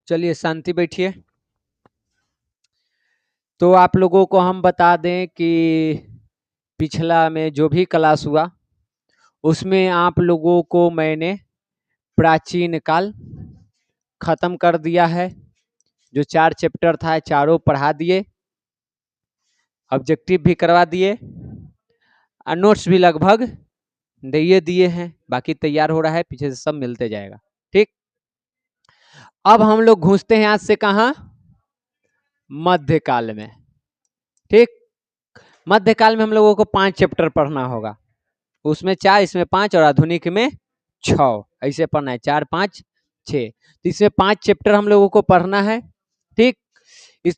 चलिए शांति बैठिए। तो आप लोगों को हम बता दें कि पिछला में जो भी क्लास हुआ उसमें आप लोगों को मैंने प्राचीन काल खत्म कर दिया है। जो 4 चैप्टर था चारों पढ़ा दिए, ऑब्जेक्टिव भी करवा दिए और नोट्स भी लगभग दे दिए हैं। बाकी तैयार हो रहा है, पीछे से सब मिलते जाएगा। ठीक, अब हम लोग घुसते हैं आज से कहाँ? मध्यकाल में। ठीक, मध्यकाल में हम लोगों को 5 चैप्टर पढ़ना होगा। उसमें 4, इसमें 5 और आधुनिक में 6, ऐसे पढ़ना है। 4, 5, 6, तो इसमें 5 चैप्टर हम लोगों को पढ़ना है। ठीक,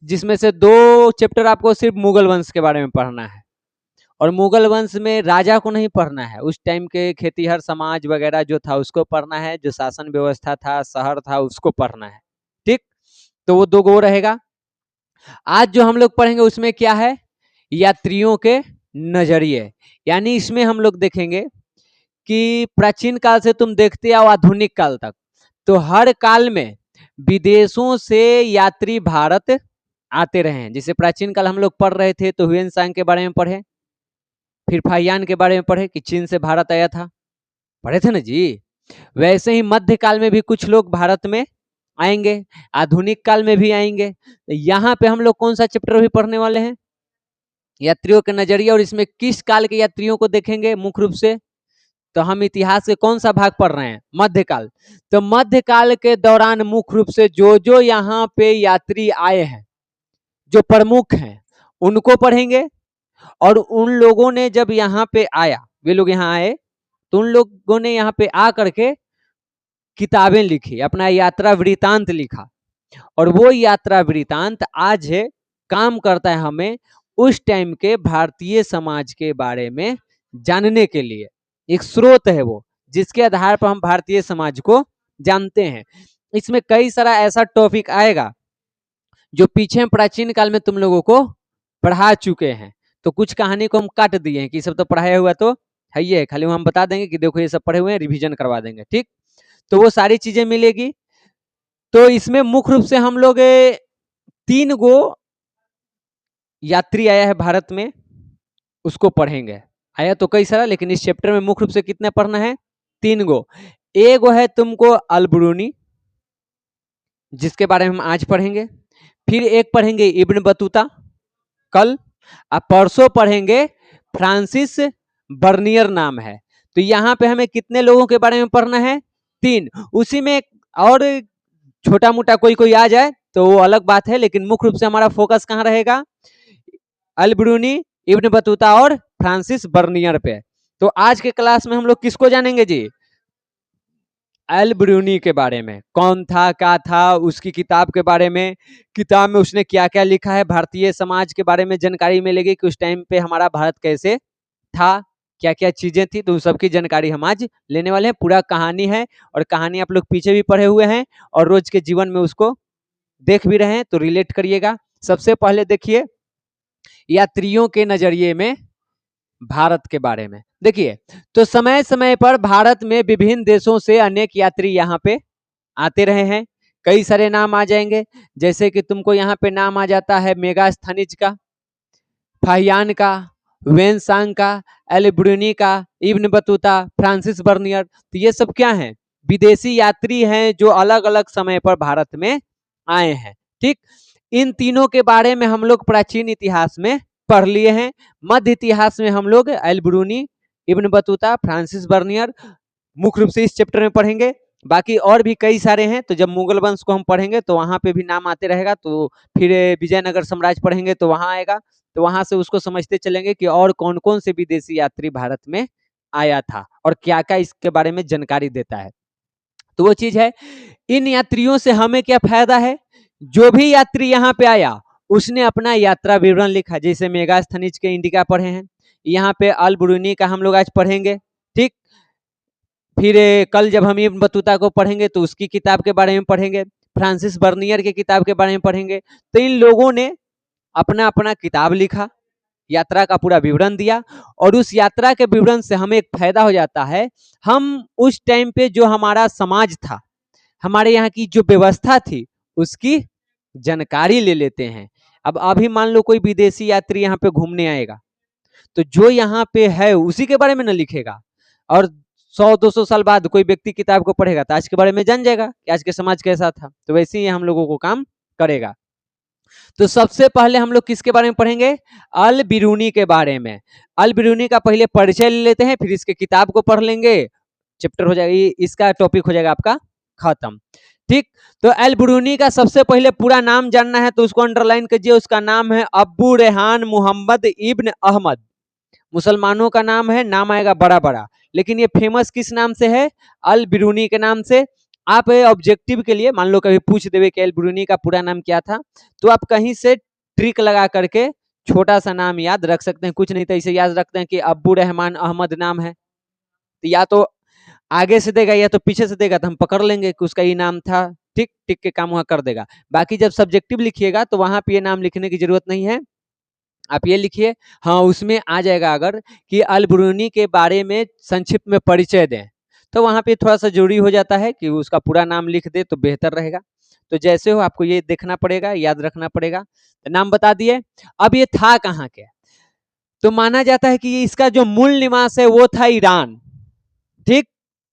जिसमें से 2 चैप्टर आपको सिर्फ मुगल वंश के बारे में पढ़ना है, और मुगल वंश में राजा को नहीं पढ़ना है, उस टाइम के खेतीहर समाज वगैरह जो था उसको पढ़ना है, जो शासन व्यवस्था था, शहर था, उसको पढ़ना है। ठीक, तो वो 2 गो रहेगा। आज जो हम लोग पढ़ेंगे उसमें क्या है? यात्रियों के नजरिए। यानी इसमें हम लोग देखेंगे कि प्राचीन काल से तुम देखते आओ आधुनिक काल तक, तो हर काल में विदेशों से यात्री भारत आते रहे हैं। जैसे प्राचीन काल हम लोग पढ़ रहे थे तो ह्वेन सांग के बारे में पढ़े, फिर फाहियान के बारे में पढ़े कि चीन से भारत आया था, पढ़े थे ना जी। वैसे ही मध्यकाल में भी कुछ लोग भारत में आएंगे, आधुनिक काल में भी आएंगे। तो यहाँ पे हम लोग कौन सा चैप्टर भी पढ़ने वाले हैं? यात्रियों के नजरिया। और इसमें किस काल के यात्रियों को देखेंगे मुख्य रूप से? तो हम इतिहास के कौन सा भाग पढ़ रहे हैं? मध्यकाल। तो मध्यकाल के दौरान मुख्य रूप से जो जो यहाँ पे यात्री आए हैं, जो प्रमुख हैं, उनको पढ़ेंगे। और उन लोगों ने जब यहाँ पे आया, वे लोग यहाँ आए तो उन लोगों ने यहाँ पे आ करके किताबें लिखी, अपना यात्रा वृतांत लिखा। और वो यात्रा वृतांत आज है काम करता है हमें उस टाइम के भारतीय समाज के बारे में जानने के लिए। एक स्रोत है वो, जिसके आधार पर हम भारतीय समाज को जानते हैं। इसमें कई सारा ऐसा टॉपिक आएगा जो पीछे प्राचीन काल में तुम लोगों को पढ़ा चुके हैं। तो कुछ कहानी को हम काट दिए हैं कि सब तो पढ़ाया हुआ तो है ही है, खाली हम बता देंगे कि देखो ये सब पढ़े हुए हैं, रिवीजन करवा देंगे। ठीक, तो वो सारी चीजें मिलेगी। तो इसमें मुख्य रूप से हम लोग 3 गो यात्री आया है भारत में, उसको पढ़ेंगे। आया तो कई सारा, लेकिन इस चैप्टर में मुख्य रूप से कितने पढ़ना है? 3 गो। एक गो है तुमको अल-बरूनी, जिसके बारे में हम आज पढ़ेंगे। फिर एक पढ़ेंगे इब्न बतूता कल, अब परसों पढ़ेंगे फ्रांसिस बर्नियर नाम है। तो यहाँ पे हमें कितने लोगों के बारे में पढ़ना है? 3। उसी में और छोटा मोटा कोई कोई आ जाए तो वो अलग बात है, लेकिन मुख्य रूप से हमारा फोकस कहाँ रहेगा? अल-बरूनी, इब्न बतूता और फ्रांसिस बर्नियर पे। तो आज के क्लास में हम लोग किसको जानेंगे जी? अल-बरूनी के बारे में। कौन था, क्या था, उसकी किताब के बारे में, किताब में उसने क्या क्या लिखा है, भारतीय समाज के बारे में जानकारी मिलेगी कि उस टाइम पे हमारा भारत कैसे था, क्या क्या चीजें थी। तो उस सबकी जानकारी हम आज लेने वाले हैं। पूरा कहानी है, और कहानी आप लोग पीछे भी पढ़े हुए हैं और रोज के जीवन में उसको देख भी रहे हैं, तो रिलेट करिएगा। सबसे पहले देखिए यात्रियों के नजरिए में भारत के बारे में। देखिए, तो समय समय पर भारत में विभिन्न देशों से अनेक यात्री यहाँ पे आते रहे हैं। कई सारे नाम आ जाएंगे, जैसे कि तुमको यहाँ पे नाम आ जाता है मेगास्थनीज का, फाहियान का, ह्वेन सांग का, अल-बरूनी का, इब्न बतूता, फ्रांसिस बर्नियर। तो ये सब क्या हैं? विदेशी यात्री हैं जो अलग अलग समय पर भारत में आए हैं। ठीक, इन तीनों के बारे में हम लोग प्राचीन इतिहास में पढ़ लिए हैं। मध्य इतिहास में हम लोग Al-Biruni, Ibn Battuta, Francis Bernier मुख्य रूप से इस चैप्टर में पढ़ेंगे। बाकी और भी कई सारे हैं, तो जब मुगल वंश को हम पढ़ेंगे तो वहां पे भी नाम आते रहेगा। तो फिर विजयनगर साम्राज्य पढ़ेंगे तो वहां आएगा, तो वहां से उसको समझते चलेंगे कि और कौन कौन से विदेशी यात्री भारत में आया था और क्या क्या इसके बारे में जानकारी देता है। तो वो चीज है, इन यात्रियों से हमें क्या फायदा है? जो भी यात्री यहाँ पे आया उसने अपना यात्रा विवरण लिखा। जैसे मेगास्थनीज के इंडिका पढ़े हैं, यहाँ पे अल-बरूनी का हम लोग आज पढ़ेंगे। ठीक, फिर कल जब हम इब्न बतूता को पढ़ेंगे तो उसकी किताब के बारे में पढ़ेंगे, फ्रांसिस बर्नियर की किताब के बारे में पढ़ेंगे। तो इन लोगों ने अपना अपना किताब लिखा, यात्रा का पूरा विवरण दिया, और उस यात्रा के विवरण से हमें एक फायदा हो जाता है। हम उस टाइम पे जो हमारा समाज था, हमारे यहाँ की जो व्यवस्था थी, उसकी जानकारी ले लेते हैं। अब अभी मान लो कोई विदेशी यात्री यहाँ पे घूमने आएगा, तो जो यहाँ पे है उसी के बारे में न लिखेगा, और 100-200 साल बाद कोई व्यक्ति किताब को पढ़ेगा तो आज के बारे में जान जाएगा कि आज के समाज कैसा था। तो वैसे ही हम लोगों को काम करेगा। तो सबसे पहले हम लोग किसके बारे में पढ़ेंगे? अल बिरूनी के बारे में। अल बिरूनी का पहले परिचय ले लेते हैं, फिर इसके किताब को पढ़ लेंगे, चैप्टर हो जाएगा, इसका टॉपिक हो जाएगा आपका खत्म। ठीक, तो अल बिरूनी का सबसे पहले पूरा नाम जानना है तो उसको अंडरलाइन कीजिए। उसका नाम है अब्बू रेहान मोहम्मद इब्न अहमद। मुसलमानों का नाम है, नाम आएगा बड़ा बड़ा, लेकिन ये फेमस किस नाम से है? अल बिरूनी के नाम से। आप ऑब्जेक्टिव के लिए मान लो कभी पूछ देवे कि अल बिरूनी का पूरा नाम क्या था, तो आप कहीं से ट्रिक लगा करके छोटा सा नाम याद रख सकते हैं। कुछ नहीं तो इसे याद रखते हैं कि अब्बू रहमान अहमद नाम है, तो या तो आगे से देगा या तो पीछे से देगा, तो हम पकड़ लेंगे कि उसका ये नाम था। ठीक, टिक के काम वहां कर देगा। बाकी जब सब्जेक्टिव लिखिएगा तो वहां पे ये नाम लिखने की जरूरत नहीं है, आप ये लिखिए, हाँ उसमें आ जाएगा अगर कि अल बिरूनी के बारे में संक्षिप्त में परिचय दें, तो वहां पे थोड़ा सा जरूरी हो जाता है कि उसका पूरा नाम लिख दे तो बेहतर रहेगा। तो जैसे हो आपको ये देखना पड़ेगा, याद रखना पड़ेगा। तो नाम बता दिए। अब ये था कहाँ के? तो माना जाता है कि इसका जो मूल निवास है वो था ईरान। ठीक,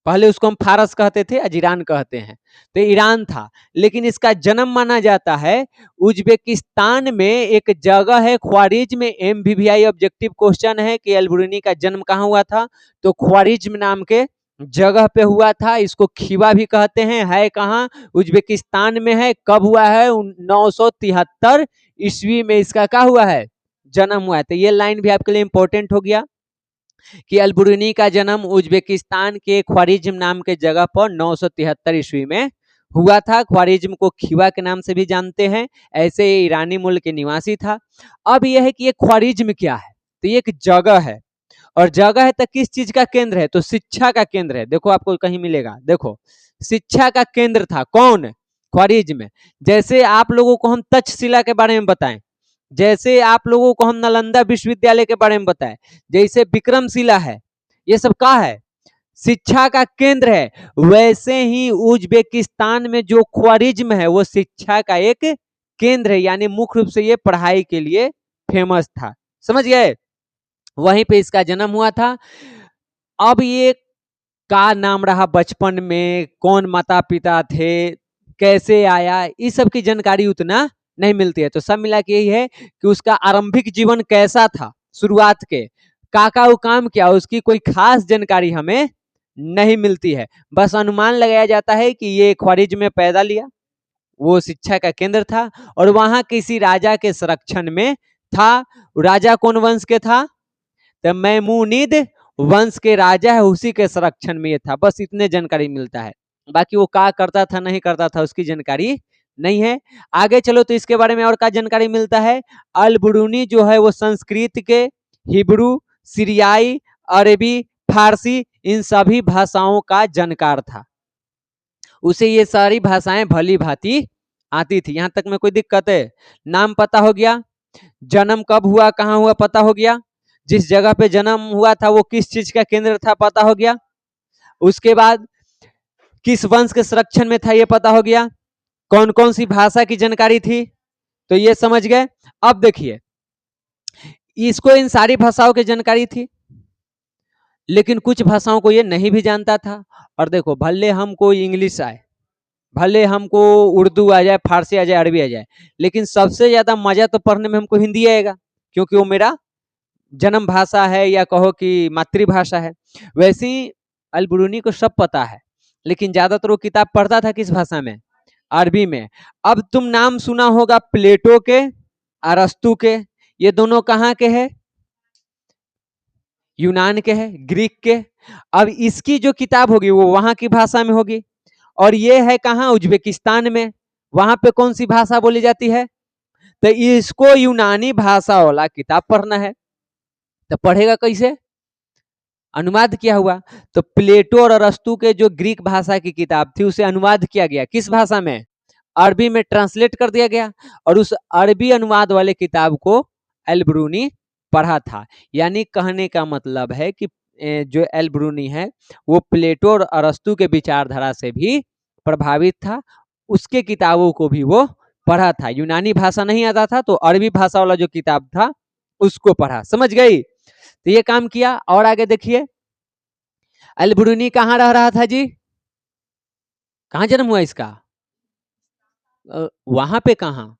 पहले उसको हम फारस कहते थे, आज ईरान कहते हैं, तो ईरान था। लेकिन इसका जन्म माना जाता है उज्बेकिस्तान में। एक जगह है ख्वारिज्म में, MVVI ऑब्जेक्टिव क्वेश्चन है कि अल बिरूनी का जन्म कहाँ हुआ था, तो ख्वारिज्म नाम के जगह पे हुआ था। इसको खीवा भी कहते हैं। है कहाँ? उज्बेकिस्तान में है। कब हुआ है? 973 ईस्वी में इसका क्या हुआ है? जन्म हुआ है। तो ये लाइन भी आपके लिए इंपॉर्टेंट हो गया कि अल बिरूनी का जन्म उज्बेकिस्तान के ख्वारिज्म नाम के जगह पर 973 ईस्वी में हुआ था। ख्वारिज्म को खीवा के नाम से भी जानते हैं। ऐसे ईरानी मूल के निवासी था। अब यह है कि ये ख्वारिज्म क्या है, तो ये एक जगह है, और जगह है तो किस चीज का केंद्र है? तो शिक्षा का केंद्र है। देखो आपको कहीं मिलेगा, देखो शिक्षा का केंद्र था। कौन? ख्वारिज्म। जैसे आप लोगों को हम तक्षशिला के बारे में बताएं, जैसे आप लोगों को हम नालंदा विश्वविद्यालय के बारे में बताएं, जैसे विक्रमशिला है, ये सब का है? शिक्षा का केंद्र है। वैसे ही उज्बेकिस्तान में जो ख्वारिज्म है वो शिक्षा का एक केंद्र है, यानी मुख्य रूप से ये पढ़ाई के लिए फेमस था। समझ गए? वहीं पे इसका जन्म हुआ था। अब ये का नाम रहा बचपन में, कौन माता पिता थे, कैसे आया, इस सब की जानकारी उतना नहीं मिलती है। तो सब मिला के यही है कि उसका आरंभिक जीवन कैसा था, शुरुआत के काका वो काम किया, उसकी कोई खास जानकारी हमें नहीं मिलती है। बस अनुमान लगाया जाता है कि ये ख्वारिज्म में पैदा लिया, वो शिक्षा का केंद्र था, और वहां किसी राजा के संरक्षण में था। राजा कौन वंश के था? तो मैमूनिद वंश के राजा है, उसी के संरक्षण में ये था। बस इतने जानकारी मिलता है, बाकी वो क्या करता था नहीं करता था उसकी जानकारी नहीं है। आगे चलो तो इसके बारे में और क्या जानकारी मिलता है। अल बिरूनी जो है वो संस्कृत के, हिब्रू, सीरियाई, अरबी, फारसी, इन सभी भाषाओं का जानकार था। उसे ये सारी भाषाएं भली भांति आती थी। यहां तक में कोई दिक्कत है? नाम पता हो गया, जन्म कब हुआ, कहाँ हुआ पता हो गया, जिस जगह पे जन्म हुआ था वो किस चीज का केंद्र था पता हो गया, उसके बाद किस वंश के संरक्षण में था ये पता हो गया, कौन कौन सी भाषा की जानकारी थी, तो ये समझ गए। अब देखिए, इसको इन सारी भाषाओं की जानकारी थी, लेकिन कुछ भाषाओं को ये नहीं भी जानता था। और देखो, भले हमको इंग्लिश आए, भले हमको उर्दू आ जाए, फारसी आ जाए, अरबी आ जाए, लेकिन सबसे ज्यादा मजा तो पढ़ने में हमको हिंदी आएगा, क्योंकि वो मेरा जन्म भाषा है, या कहो कि मातृभाषा है। वैसे ही अल बिरूनी को सब पता है, लेकिन ज्यादातर वो किताब पढ़ता था किस भाषा में? अरबी में। अब तुम नाम सुना होगा प्लेटो के, अरस्तु के, ये दोनों कहाँ के हैं? यूनान के हैं, ग्रीक के। अब इसकी जो किताब होगी वो वहां की भाषा में होगी, और ये है कहाँ? उज्बेकिस्तान में। वहां पे कौन सी भाषा बोली जाती है? तो इसको यूनानी भाषा वाला किताब पढ़ना है, तो पढ़ेगा कैसे? अनुवाद किया हुआ। तो प्लेटो और अरस्तु के जो ग्रीक भाषा की किताब थी उसे अनुवाद किया गया किस भाषा में? अरबी में ट्रांसलेट कर दिया गया, और उस अरबी अनुवाद वाले किताब को अल बिरूनी पढ़ा था। यानी कहने का मतलब है कि जो अल बिरूनी है वो प्लेटो और अरस्तु के विचारधारा से भी प्रभावित था, उसके किताबों को भी वो पढ़ा था। यूनानी भाषा नहीं आता था तो अरबी भाषा वाला जो किताब था उसको पढ़ा। समझ गई? तो ये काम किया। और आगे देखिए, अल बिरूनी कहाँ रह रहा था जी? कहाँ जन्म हुआ इसका? वहां पे कहाँ?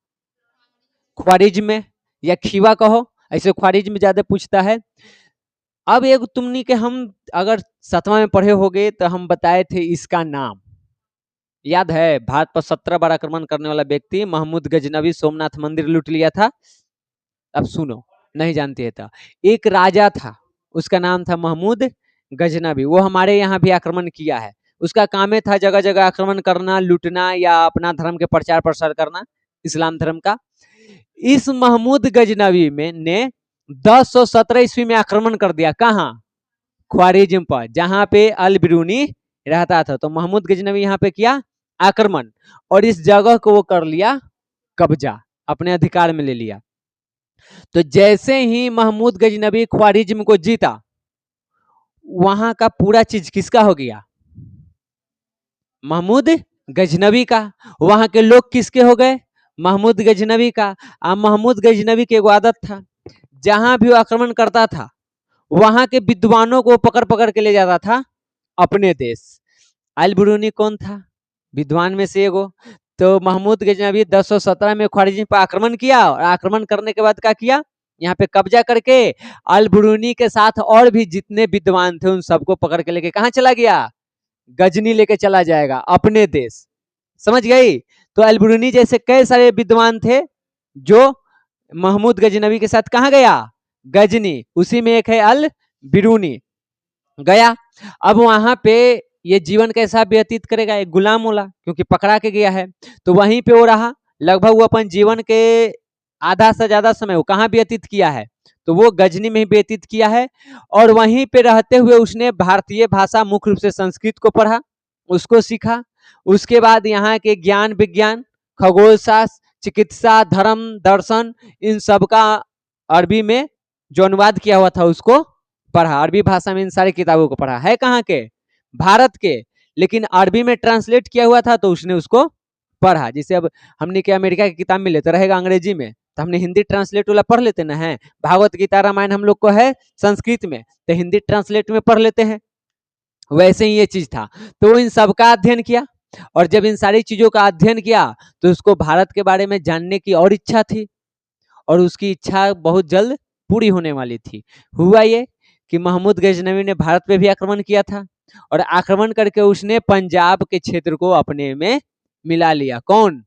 ख्वारिज्म में, या खीवा कहो, ऐसे ख्वारिज्म में ज्यादा पूछता है। अब एक तुमनी के हम अगर 7वां में पढ़े होगे तो हम बताए थे इसका नाम याद है? भारत पर 17 बार आक्रमण करने वाला व्यक्ति महमूद गजनवी, सोमनाथ मंदिर लूट लिया था। अब सुनो, नहीं जानते था। एक राजा था, उसका नाम था महमूद गजनवी। वो हमारे यहाँ भी आक्रमण किया है। उसका काम ही था जगह जगह आक्रमण करना, लूटना या अपना धर्म के प्रचार प्रसार करना, इस्लाम धर्म का। इस महमूद गजनवी में ने 1017 ईस्वी में आक्रमण कर दिया। कहाँ? ख्वारिज्म पर, जहां पे अल बिरूनी रहता था। तो महमूद गजनवी यहाँ पे किया आक्रमण और इस जगह को वो कर लिया कब्जा, अपने अधिकार में ले लिया। तो जैसे ही महमूद गजनवी ख्वारिज्म को जीता, वहां का पूरा चीज किसका हो गया? महमूद गजनवी का। वहां के लोग किसके हो गए? महमूद गजनवी का। अब महमूद गजनवी की एक आदत था, जहां भी वो आक्रमण करता था वहां के विद्वानों को पकड़ पकड़ के ले जाता था अपने देश। अल बिरूनी कौन था? विद्वान में से एगो। तो महमूद गजनवी 1017 में ख्वारिज्म पर आक्रमण किया और आक्रमण करने के बाद क्या किया? यहाँ पे कब्जा करके अल बिरूनी के साथ और भी जितने विद्वान थे उन सबको पकड़ के लेके कहाँ चला गया? गजनी लेके चला जाएगा अपने देश। समझ गई? तो अल बिरूनी जैसे कई सारे विद्वान थे जो महमूद गजनवी के साथ कहाँ गया? गजनी। उसी में एक है अल बिरूनी। गया। अब वहां पे ये जीवन कैसा व्यतीत करेगा? एक गुलाम वाला, क्योंकि पकड़ा के गया है। तो वहीं पे वो रहा लगभग। वो अपन जीवन के आधा से ज्यादा समय वो कहाँ व्यतीत किया है? तो वो गजनी में ही व्यतीत किया है। और वहीं पे रहते हुए उसने भारतीय भाषा, मुख्य रूप से संस्कृत को पढ़ा, उसको सीखा। उसके बाद यहाँ के ज्ञान विज्ञान, खगोल शास्त्र, चिकित्सा, धर्म, दर्शन, इन सब का अरबी में जो अनुवाद किया हुआ था उसको पढ़ा। अरबी भाषा में इन सारी किताबों को पढ़ा। है कहाँ के? भारत के, लेकिन अरबी में ट्रांसलेट किया हुआ था तो उसने उसको पढ़ा। जैसे अब हमने क्या अमेरिका की किताब में लेते रहेगा अंग्रेजी में, तो हमने हिंदी ट्रांसलेट वाला पढ़ लेते ना है। भागवत गीता रामायण हम लोग को है संस्कृत में, तो हिंदी ट्रांसलेट में पढ़ लेते हैं। वैसे ही ये चीज था। तो इन सब का अध्ययन किया, और जब इन सारी चीजों का अध्ययन किया तो उसको भारत के बारे में जानने की और इच्छा थी, और उसकी इच्छा बहुत जल्द पूरी होने वाली थी। हुआ ये कि महमूद गजनवी ने भारत पे भी आक्रमण किया था, और आक्रमण करके उसने पंजाब के क्षेत्र को अपने में मिला लिया। कौन?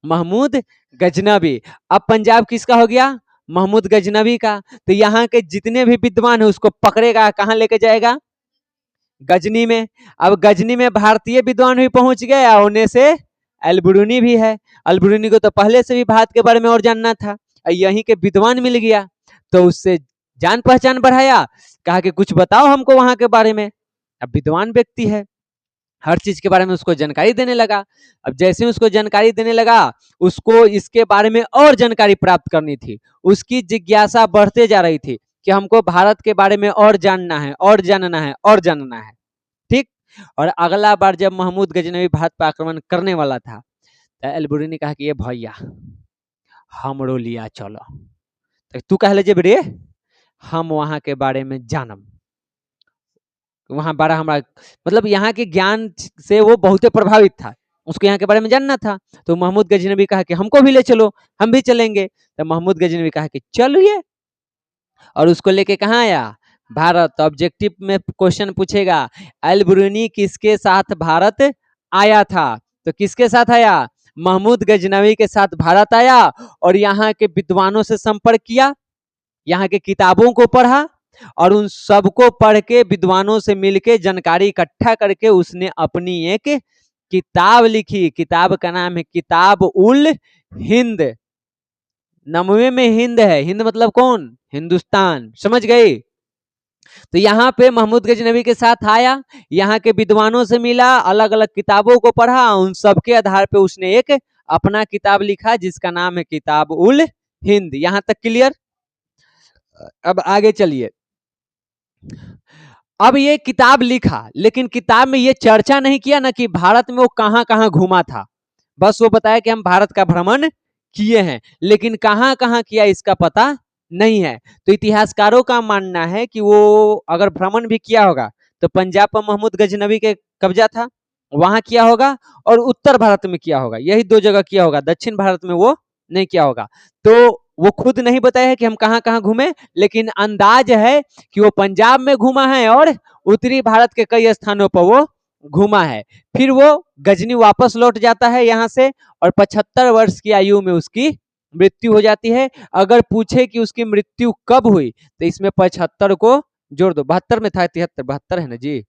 महमूद गजनवी। अब पंजाब किसका हो गया? महमूद गजनवी का। तो यहाँ के जितने भी विद्वान है उसको पकड़ेगा, कहाँ लेके जाएगा? गजनी में। अब गजनी में भारतीय विद्वान भी पहुंच गए, होने से अल बिरूनी भी है। अल बिरूनी को तो पहले से भी भारत के बारे में और जानना था, यहीं के विद्वान मिल गया तो उससे जान पहचान बढ़ाया। कहा कि कुछ बताओ हमको वहां के बारे में। अब विद्वान व्यक्ति है, हर चीज के बारे में उसको जानकारी देने लगा। अब जैसे उसको जानकारी देने लगा, उसको इसके बारे में और जानकारी प्राप्त करनी थी। उसकी जिज्ञासा बढ़ते जा रही थी कि हमको भारत के बारे में और जानना है, और जानना है, और जानना है। ठीक। और अगला बार जब महमूद गजनवी भारत पर आक्रमण करने वाला था, तो अल बिरूनी ने कहा कि ये भैया हमरो लिया चलो। तो तू कह ले बड़े, हम वहां के बारे में जानम। वहां बड़ा हमारा मतलब यहाँ के ज्ञान से वो बहुत प्रभावित था, उसको यहाँ के बारे में जानना था। तो महमूद गजनवी कहा कि हमको भी ले चलो, हम भी चलेंगे। तो महमूद गजनवी कहा कि चलिए, और उसको लेके कहाँ आया? भारत। ऑब्जेक्टिव में क्वेश्चन पूछेगा अल बिरूनी किसके साथ भारत आया था? तो किसके साथ आया? महमूद गजनवी के साथ भारत आया, और यहाँ के विद्वानों से संपर्क किया, यहाँ के किताबों को पढ़ा, और उन सबको पढ़ के विद्वानों से मिलके जानकारी इकट्ठा करके उसने अपनी एक किताब लिखी। किताब का नाम है किताब उल हिंद। 90 में हिंद है, हिंद मतलब कौन? हिंदुस्तान। समझ गई? तो यहाँ पे महमूद गजनवी के साथ आया, यहाँ के विद्वानों से मिला, अलग अलग किताबों को पढ़ा, उन सब के आधार पे उसने एक अपना किताब लिखा जिसका नाम है किताब उल हिंद। यहाँ तक क्लियर? अब आगे चलिए। अब ये किताब लिखा, लेकिन किताब में ये चर्चा नहीं किया ना कि भारत में वो कहां कहां घूमा था। बस वो बताया कि हम भारत का भ्रमण किए हैं, लेकिन कहाँ कहाँ किया इसका पता नहीं है। तो इतिहासकारों का मानना है कि वो अगर भ्रमण भी किया होगा तो पंजाब पर महमूद गजनवी के कब्जा था, वहां किया होगा, और उत्तर भारत में किया होगा, यही दो जगह किया होगा, दक्षिण भारत में वो नहीं किया होगा। तो वो खुद नहीं बताया है कि हम कहाँ कहाँ घूमे, लेकिन अंदाज है कि वो पंजाब में घूमा है और उत्तरी भारत के कई स्थानों पर वो घूमा है। फिर वो गजनी वापस लौट जाता है यहाँ से, और 75 वर्ष की आयु में उसकी मृत्यु हो जाती है। अगर पूछे कि उसकी मृत्यु कब हुई तो इसमें 75 को जोड़ दो, 72 में था, 73, 72 है ना जी,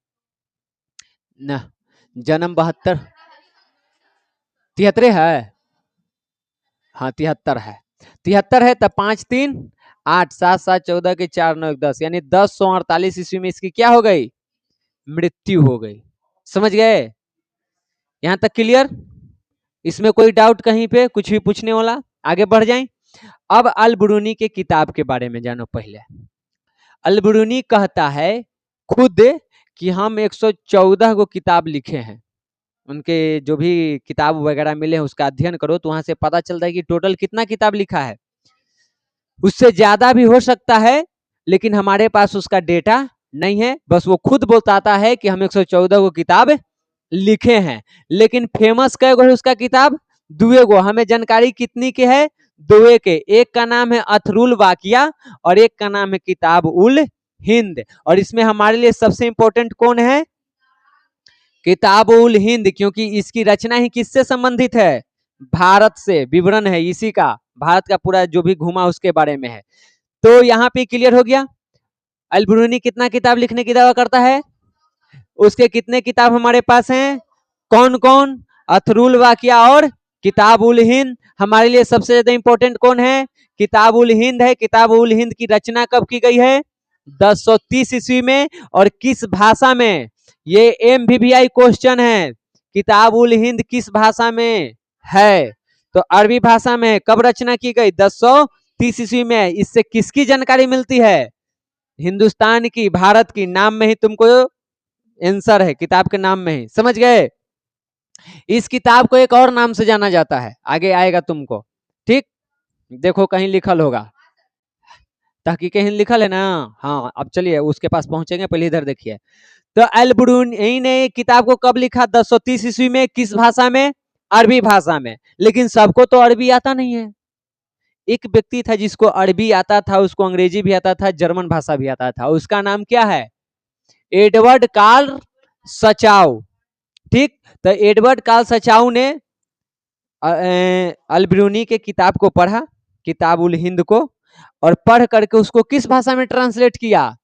ना जन्म 72, 73 है, हाँ 73 है, 73 है, तब 5 3 8 7 7 14 के 4 9 10, यानी 1048 ईस्वी में इसकी क्या हो गई, मृत्यु हो गई। समझ गए, यहां तक क्लियर? इसमें कोई डाउट कहीं पे कुछ भी पूछने वाला? आगे बढ़ जाएं। अब अल बिरूनी के किताब के बारे में जानो। पहले अल बिरूनी कहता है खुद कि हम 114 को किताब लिखे हैं, उनके जो भी किताब वगैरह मिले हैं उसका अध्ययन करो तो वहां से पता चलता है कि टोटल कितना किताब लिखा है। उससे ज्यादा भी हो सकता है, लेकिन हमारे पास उसका डेटा नहीं है। बस वो खुद बताता है कि हम 114 को किताब लिखे हैं, लेकिन फेमस कै गो है उसका किताब? दुए गो। हमें जानकारी कितनी के है? दुए के। एक का नाम है अथरुल वाकिया और एक का नाम है किताब उल हिंद। और इसमें हमारे लिए सबसे इंपॉर्टेंट कौन है? किताब उल हिंद, क्योंकि इसकी रचना ही किससे संबंधित है? भारत से। विवरण है इसी का, भारत का पूरा जो भी घूमा उसके बारे में है। तो यहाँ पे क्लियर हो गया अल बिरूनी कितना किताब लिखने की दावा करता है। उसके कितने किताब हमारे पास हैं? कौन कौन? अथरुल वाकिया और किताब उल हिंद। हमारे लिए सबसे ज्यादा इंपॉर्टेंट कौन है? किताब उल हिंद है। किताब उल हिंद की रचना कब की गई है? 1030 ईस्वी में। और किस भाषा में? ये एमवीवीआई क्वेश्चन है। किताब उल हिंद किस भाषा में है? तो अरबी भाषा में। कब रचना की गई? 1030 ईस्वी में। इससे किसकी जानकारी मिलती है? हिंदुस्तान की, भारत की। नाम में ही तुमको आंसर है, किताब के नाम में ही। समझ गए? इस किताब को एक और नाम से जाना जाता है, आगे आएगा तुमको। ठीक, देखो कहीं लिखल होगा, तहकीक हिंद लिखल है ना। हाँ, अब चलिए उसके पास पहुंचेंगे, पहले इधर देखिए। तो अल बिरूनी ने किताब को कब लिखा? 1030 ईस्वी में। किस भाषा में? अरबी भाषा में। लेकिन सबको तो अरबी आता नहीं है। एक व्यक्ति था जिसको अरबी आता था, उसको अंग्रेजी भी आता था, जर्मन भाषा भी आता था। उसका नाम क्या है? Edward Karl Sachau. ठीक, तो एडवर्ड कार्ल सचाउ ने अल बिरूनी के किताब को पढ़ा, किताब उल हिंद को, और पढ़ करके उसको किस भाषा में ट्रांसलेट किया?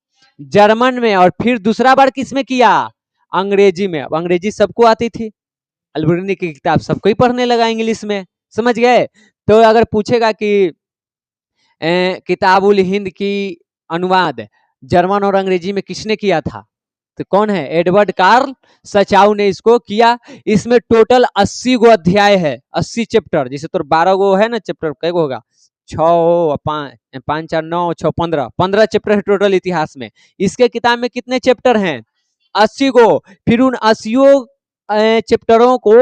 जर्मन में। और फिर दूसरा बार किस में किया? अंग्रेजी में। अब अंग्रेजी सबको आती थी, अल बिरूनी की किताब सबको ही पढ़ने लगा इंग्लिश में। समझ गए? तो अगर पूछेगा कि किताब उल हिंद की अनुवाद जर्मन और अंग्रेजी में किसने किया था, तो कौन है? एडवर्ड कार्ल सचाउ ने इसको किया। इसमें टोटल 80 गो अध्याय है, 80 चैप्टर। जैसे तो 12 गो है ना चैप्टर, कै गो होगा? 6 5 4 9 6 15 चैप्टर है टोटल इतिहास में। इसके किताब में कितने चैप्टर हैं? 80 गो। फिर उन 80 चैप्टरों को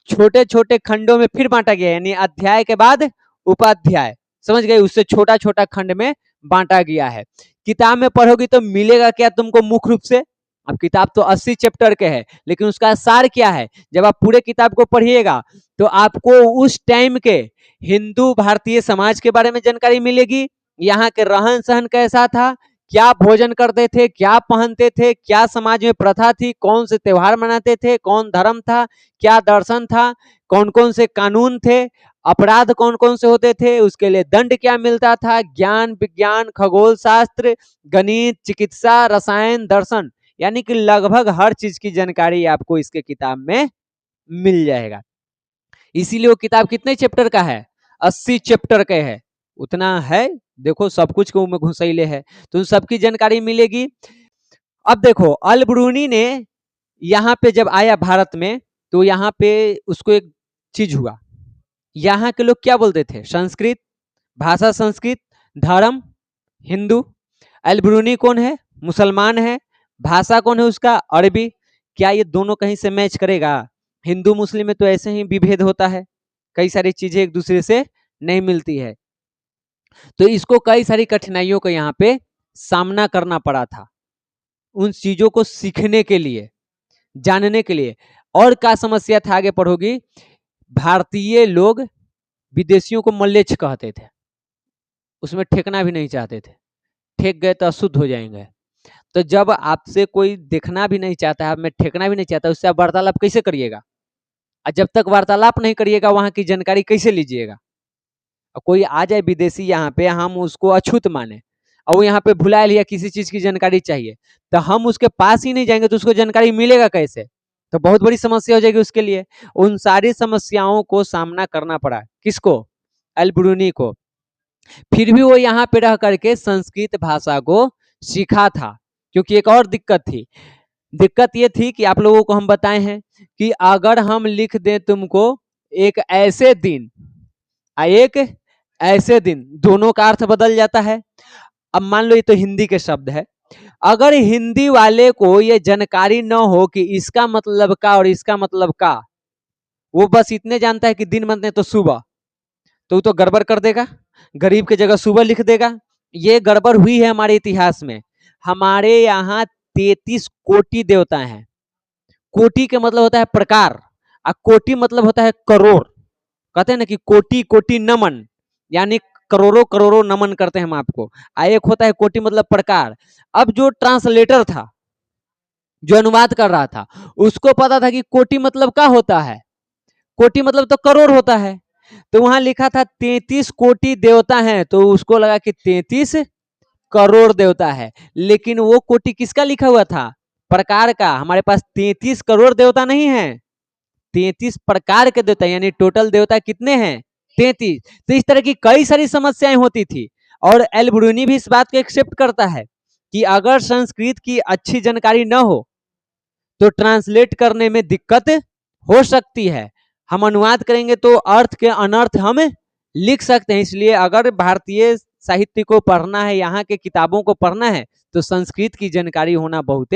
छोटे छोटे खंडों में फिर बांटा गया, यानी अध्याय के बाद उपाध्याय। समझ गए? उससे छोटा छोटा खंड में बांटा गया है। किताब में पढ़ोगी तो मिलेगा क्या तुमको? मुख्य रूप से, अब किताब तो 80 चैप्टर के है, लेकिन उसका सार क्या है? जब आप पूरे किताब को पढ़िएगा तो आपको उस टाइम के हिंदू भारतीय समाज के बारे में जानकारी मिलेगी। यहाँ के रहन सहन कैसा था, क्या भोजन करते थे, क्या पहनते थे, क्या समाज में प्रथा थी, कौन से त्योहार मनाते थे, कौन धर्म था, क्या दर्शन था, कौन कौन से कानून थे, अपराध कौन कौन से होते थे, उसके लिए दंड क्या मिलता था, ज्ञान विज्ञान खगोल शास्त्र गणित चिकित्सा रसायन दर्शन, यानी कि लगभग हर चीज की जानकारी आपको इसके किताब में मिल जाएगा। इसीलिए वो किताब कितने चैप्टर का है? 80 चैप्टर के है। उतना है, देखो सब कुछ को में घुसैले है, तो सबकी जानकारी मिलेगी। अब देखो अल बिरूनी ने यहाँ पे जब आया भारत में, तो यहाँ पे उसको एक चीज हुआ। यहाँ के लोग क्या बोलते थे? संस्कृत भाषा, संस्कृत, धर्म हिंदू। अल बिरूनी कौन है? मुसलमान है। भाषा कौन है उसका? अरबी। क्या ये दोनों कहीं से मैच करेगा? हिंदू मुस्लिम में तो ऐसे ही विभेद होता है, कई सारी चीजें एक दूसरे से नहीं मिलती है। तो इसको कई सारी कठिनाइयों का यहाँ पे सामना करना पड़ा था, उन चीजों को सीखने के लिए, जानने के लिए। और क्या समस्या था, आगे पढ़ोगी। भारतीय लोग विदेशियों को मल्लेच्छ कहते थे, उसमें ठेकना भी नहीं चाहते थे, ठेक गए तो अशुद्ध हो जाएंगे। तो जब आपसे कोई देखना भी नहीं चाहता है, आप में ठेकना भी नहीं चाहता, उससे आप वार्तालाप कैसे करिएगा? और जब तक वार्तालाप नहीं करिएगा, वहां की जानकारी कैसे लीजिएगा? कोई आ जाए विदेशी यहाँ पे, हम उसको अछूत माने, और वो यहाँ पे भुला लिया, किसी चीज की जानकारी चाहिए, तो हम उसके पास ही नहीं जाएंगे तो उसको जानकारी मिलेगा कैसे? तो बहुत बड़ी समस्या हो जाएगी उसके लिए। उन सारी समस्याओं को सामना करना पड़ा किसको? एल ब्रूनी को। फिर भी वो यहाँ पे रह करके संस्कृत भाषा को सीखा था, क्योंकि एक और दिक्कत थी। दिक्कत ये थी कि आप लोगों को हम बताए हैं कि अगर हम लिख दें तुमको एक ऐसे दिन, एक ऐसे दिन, दोनों का अर्थ बदल जाता है। अब मान लो ये तो हिंदी के शब्द है, अगर हिंदी वाले को ये जानकारी न हो कि इसका मतलब का और इसका मतलब का, वो बस इतने जानता है कि दिन मतलब तो सुबह, तो वो तो गड़बड़ कर देगा, गरीब की जगह सुबह लिख देगा। ये गड़बड़ हुई है हमारे इतिहास में। हमारे यहाँ 33 कोटि देवता हैं। कोटि के मतलब होता है प्रकार, और कोटि मतलब होता है करोड़। कहते हैं ना कि कोटि कोटि नमन, यानी करोड़ों करोड़ों नमन करते हैं हम आपको। एक होता है कोटि मतलब प्रकार। अब जो ट्रांसलेटर था, जो अनुवाद कर रहा था, उसको पता था कि कोटि मतलब क्या होता है, कोटि मतलब तो करोड़ होता है। तो वहां लिखा था 33 कोटि देवता हैं, तो उसको लगा कि 33 करोड़ देवता है। लेकिन वो कोटि किसका लिखा हुआ था? प्रकार का। हमारे पास 33 करोड़ देवता नहीं है, 33 प्रकार के देवता, यानी टोटल देवता कितने हैं? 33। तो इस तरह की कई सारी समस्याएं होती थी, और एल ब्रूनी भी इस बात को एक्सेप्ट करता है कि अगर संस्कृत की अच्छी जानकारी न हो तो ट्रांसलेट करने में दिक्कत हो सकती है। हम अनुवाद करेंगे तो अर्थ के अनर्थ हम लिख सकते हैं। इसलिए अगर भारतीय साहित्य को पढ़ना है, यहाँ के किताबों को पढ़ना है, तो संस्कृत की जानकारी होना बहुत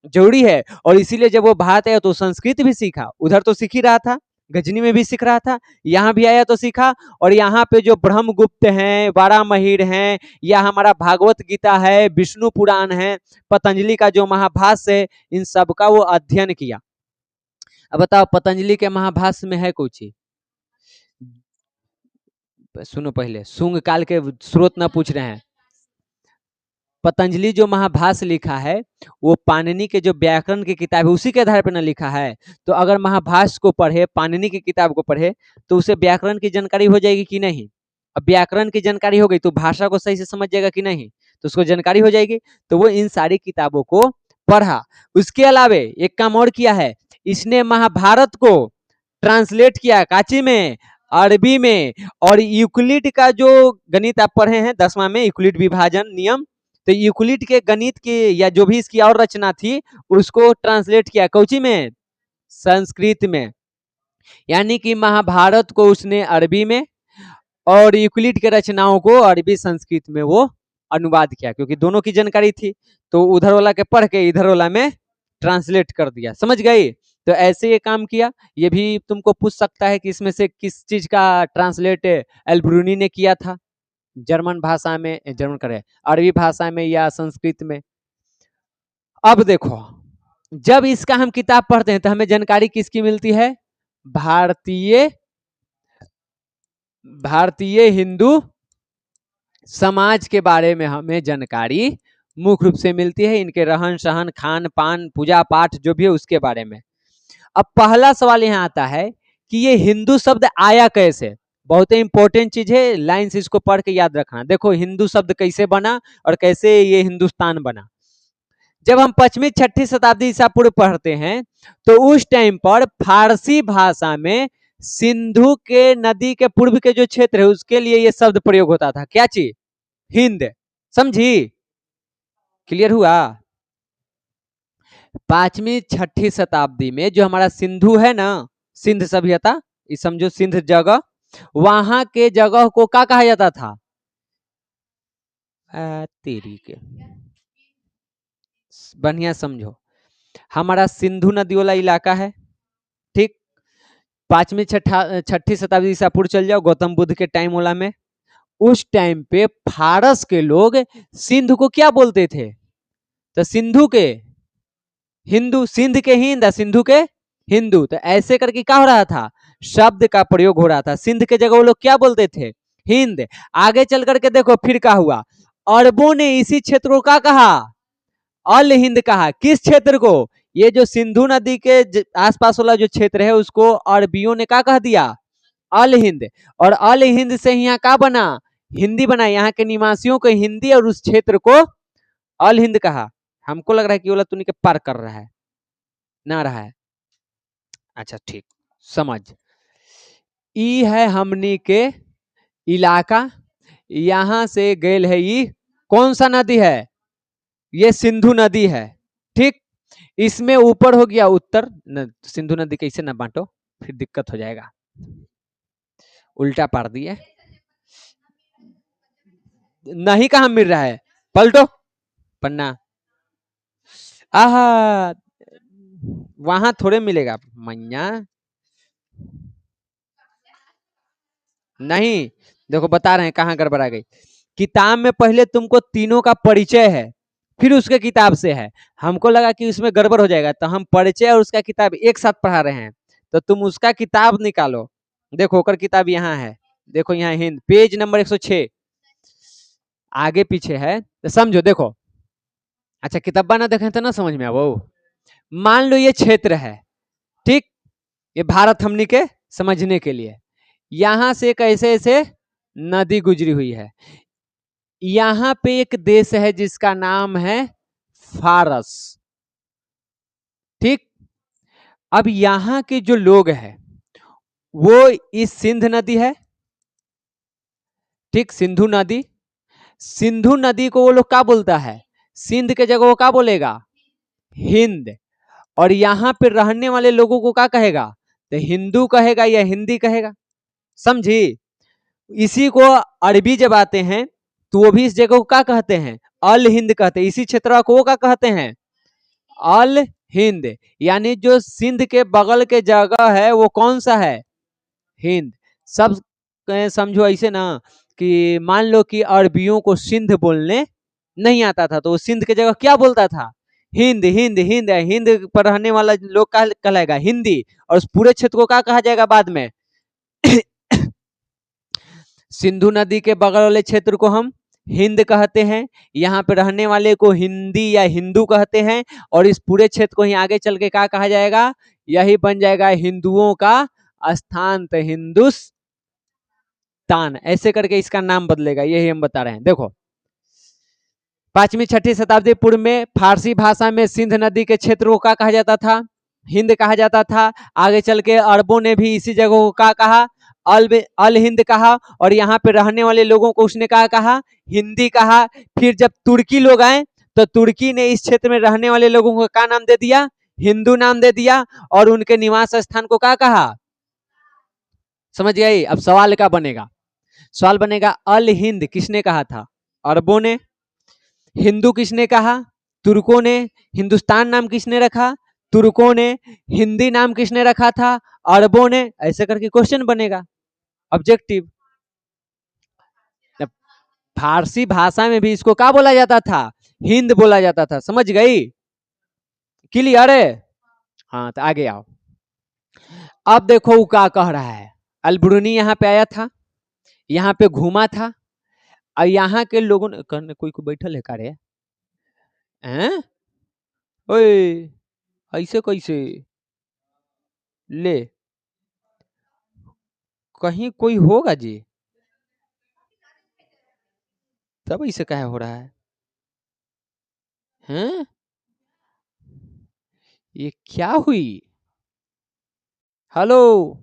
जरूरी है। और इसीलिए जब वो भारत आया तो संस्कृत भी सीखा, उधर तो सीख ही रहा था, गजनी में भी सीख रहा था, यहाँ भी आया तो सीखा। और यहाँ पे जो ब्रह्मगुप्त हैं, वारामहिर हैं, या हमारा भागवत गीता है, विष्णु पुराण है, पतंजलि का जो महाभाष्य है, इन सब का वो अध्ययन किया। अब बताओ पतंजलि के महाभाष्य में है कुछ? सुनो, पहले शुंग काल के स्रोत न पूछ रहे हैं। पतंजलि जो महाभाष्य लिखा है, वो पाणिनि के जो व्याकरण की किताब है उसी के आधार पर न लिखा है। तो अगर महाभाष्य को पढ़े, पाणिनि की किताब को पढ़े, तो उसे व्याकरण की जानकारी हो जाएगी कि नहीं? अब व्याकरण की जानकारी हो गई तो भाषा को सही से समझ जाएगा कि नहीं? तो उसको जानकारी हो जाएगी। तो वो इन सारी किताबों को पढ़ा। उसके अलावे एक काम और किया है, इसने महाभारत को ट्रांसलेट किया काची में, अरबी में। और यूक्लिड का जो गणित आप पढ़े हैं 10वां में, यूक्लिड विभाजन नियम, तो यूक्लिड के गणित की या जो भी इसकी और रचना थी, उसको ट्रांसलेट किया कौची में? संस्कृत में। यानी कि महाभारत को उसने अरबी में, और यूक्लिड के रचनाओं को अरबी संस्कृत में वो अनुवाद किया, क्योंकि दोनों की जानकारी थी। तो उधर वाला के पढ़ के इधर वाला में ट्रांसलेट कर दिया। समझ गई? तो ऐसे ये काम किया। ये भी तुमको पूछ सकता है कि इसमें से किस चीज का ट्रांसलेट एल ब्रूनी ने किया था, जर्मन भाषा में, जर्मन करे अरबी भाषा में या संस्कृत में। अब देखो, जब इसका हम किताब पढ़ते हैं तो हमें जानकारी किसकी मिलती है? भारतीय भारतीय हिंदू समाज के बारे में हमें जानकारी मुख्य रूप से मिलती है, इनके रहन सहन, खान पान, पूजा पाठ जो भी है उसके बारे में। अब पहला सवाल यहाँ आता है कि ये हिंदू शब्द आया कैसे? बहुत ही इंपॉर्टेंट चीज है, लाइन से इसको पढ़ के याद रखना। देखो हिंदू शब्द कैसे बना और कैसे ये हिंदुस्तान बना। जब हम 5वीं 6वीं शताब्दी ईसा पूर्व पढ़ते हैं तो उस टाइम पर फारसी भाषा में सिंधु के नदी के पूर्व के जो क्षेत्र है उसके लिए ये शब्द प्रयोग होता था। क्या चीज? हिंद। समझी? क्लियर हुआ? 5वीं 6वीं शताब्दी में जो हमारा सिंधु है ना, सिंध सभ्यता, ये समझो सिंध जगह, वहां के जगह को क्या कहा जाता था? तेरी के बढ़िया समझो, हमारा सिंधु नदी वाला इलाका है, ठीक। पांचवी छठी शताब्दी ईसा पूर्व चल जाओ, गौतम बुद्ध के टाइम वाला में। उस टाइम पे फारस के लोग सिंध को क्या बोलते थे? तो सिंधु के हिंदू, सिंध के हिंद, सिंधु के हिंदू। तो ऐसे करके क्या हो रहा था, शब्द का प्रयोग हो रहा था। सिंध के जगह वो लोग क्या बोलते थे? हिंद। आगे चल करके देखो फिर क्या हुआ, अरबों ने इसी क्षेत्र को क्या कहा? अल हिंद कहा। किस क्षेत्र को? ये जो सिंधु नदी के आसपास वाला जो क्षेत्र है उसको अरबियों ने क्या कह दिया? अल हिंद। और अल हिंद से यहाँ क्या बना? हिंदी बना। यहाँ के निवासियों को हिंदी और उस क्षेत्र को अल हिंद कहा। हमको लग रहा है कि वो तुनी के पार कर रहा है ना रहा है। अच्छा ठीक, समझ। ई है हमनी के इलाका, यहां से गेल है। ई कौन सा नदी है? ये सिंधु नदी है। ठीक। इसमें ऊपर हो गया उत्तर सिंधु नदी कैसे ना बांटो, फिर दिक्कत हो जाएगा। उल्टा पार दिए, नहीं कहां मिल रहा है, पलटो पन्ना। आहा, वहां थोड़े मिलेगा मैया। नहीं, देखो बता रहे हैं कहां गड़बड़ा गई। किताब में पहले तुमको तीनों का परिचय है, फिर उसके किताब से है। हमको लगा कि उसमें गड़बड़ हो जाएगा, तो हम परिचय और उसका किताब एक साथ पढ़ा रहे हैं। तो तुम उसका किताब निकालो, देखो ओकर किताब यहाँ है। देखो यहाँ हिंद, पेज नंबर 106, आगे पीछे है तो समझो। देखो, अच्छा किताबा ना देखें तो ना समझ में आओ। मान लो ये क्षेत्र है, ठीक। ये भारत हमनी के समझने के लिए, यहां से एक ऐसे ऐसे नदी गुजरी हुई है। यहां पे एक देश है जिसका नाम है फारस, ठीक। अब यहां के जो लोग हैं वो इस सिंध नदी है, ठीक, सिंधु नदी। सिंधु नदी को वो लोग क्या बोलता है? सिंध के जगह वो क्या बोलेगा? हिंद। और यहां पे रहने वाले लोगों को क्या कहेगा? तो हिंदू कहेगा या हिंदी कहेगा, समझी? इसी को अरबी जब आते हैं तो वो भी इस जगह को क्या कहते हैं? अल हिंद कहते हैं। इसी क्षेत्र को वो क्या कहते हैं? अल हिंद। यानी जो सिंध के बगल के जगह है वो कौन सा है? हिंद। सब समझो ऐसे ना कि मान लो कि अरबियों को सिंध बोलने नहीं आता था, तो वो सिंध के जगह क्या बोलता था? हिंद हिंद हिंद। हिंद पर रहने वाला लोग क्या कहलाएगा? हिंदी। और उस पूरे क्षेत्र को क्या कहा जाएगा बाद में? सिंधु नदी के बगल वाले क्षेत्र को हम हिंद कहते हैं, यहाँ पे रहने वाले को हिंदी या हिंदू कहते हैं। और इस पूरे क्षेत्र को ही आगे चल के क्या कहा जाएगा? यही बन जाएगा हिंदुओं का स्थान, तो हिंदुस्तान ऐसे करके इसका नाम बदलेगा। यही हम बता रहे हैं। देखो, पांचवी छठी शताब्दी पूर्व में फारसी भाषा में सिंध नदी के क्षेत्र को क्या कहा जाता था? हिंद कहा जाता था। आगे चल के अरबों ने भी इसी जगह को क्या कहा? अल हिंद कहा। और यहाँ पे रहने वाले लोगों को उसने क्या कहा? हिंदी कहा। फिर जब तुर्की लोग आए तो तुर्की ने इस क्षेत्र में रहने वाले लोगों को क्या नाम दे दिया? हिंदू नाम दे दिया। और उनके निवास स्थान को क्या कहा? समझ गए? अब सवाल क्या बनेगा? सवाल बनेगा अल हिंद किसने कहा था? अरबों ने। हिंदू किसने कहा? तुर्कों ने। हिंदुस्तान नाम किसने रखा? तुर्कों ने। हिंदी नाम किसने रखा था? अरबों ने। ऐसे करके क्वेश्चन बनेगा ऑब्जेक्टिव। फारसी भाषा में भी इसको क्या बोला जाता था? हिंद बोला जाता था। समझ गई? क्लियर है? हाँ, तो आगे आओ। अब देखो वो क्या कह रहा है। अलबरूनी यहाँ पे आया था, यहाँ पे घूमा था, और यहाँ के लोगों ने कोई को बैठल है का रे? हैं? ओए, ऐसे कैसे? ले, कहीं कोई होगा जी, तब ऐसे क्या हो रहा है? हैं? ये क्या हुई? हेलो।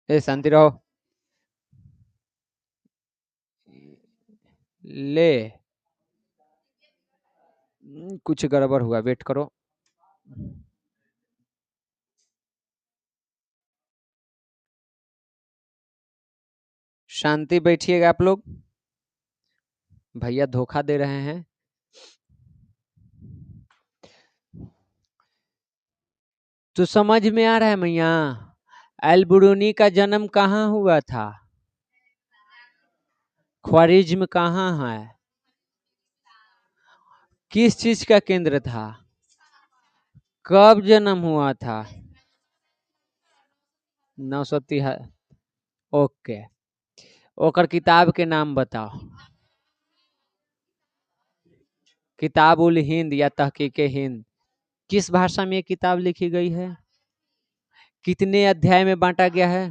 ए शांति रहो। ले, कुछ गड़बड़ हुआ, वेट करो। शांति बैठिएगा आप लोग, भैया धोखा दे रहे हैं। तो समझ में आ रहा है मैया, अल-बिरूनी का जन्म कहाँ हुआ था? ख्वारिज्म कहाँ है? किस चीज का केंद्र था? कब जन्म हुआ था? 930। ओके, ओकर किताब के नाम बताओ। किताब उल हिंद या तहकीक हिंद, किस भाषा में ये किताब लिखी गई है? कितने अध्याय में बांटा गया है?